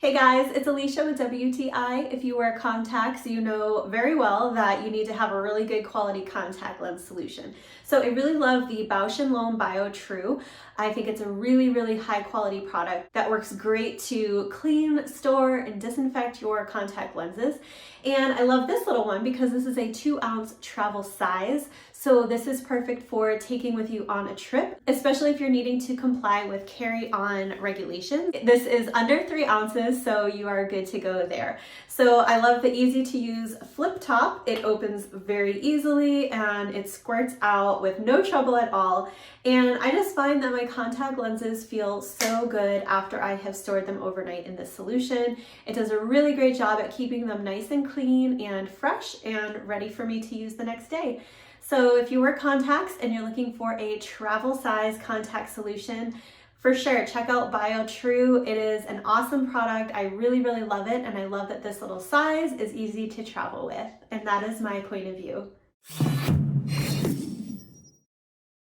Hey guys, it's Alicia with WTI. If you wear contacts, you know very well that you need to have a really good quality contact lens solution. So I really love the Bausch & Lomb Biotrue. I think it's a really high quality product that works great to clean, store, and disinfect your contact lenses. And I love this little one because this is a 2-ounce travel size. So this is perfect for taking with you on a trip, especially if you're needing to comply with carry-on regulations. This is under 3 ounces, so you are good to go there. So I love the easy to use flip top. It opens very easily and it squirts out with no trouble at all. And I just find that my contact lenses feel so good after I have stored them overnight in this solution. It does a really great job at keeping them nice and clean and fresh and ready for me to use the next day. So if you wear contacts and you're looking for a travel size contact solution, for sure, check out Biotrue. It is an awesome product. I really love it, and I love that this little size is easy to travel with. And that is my point of view.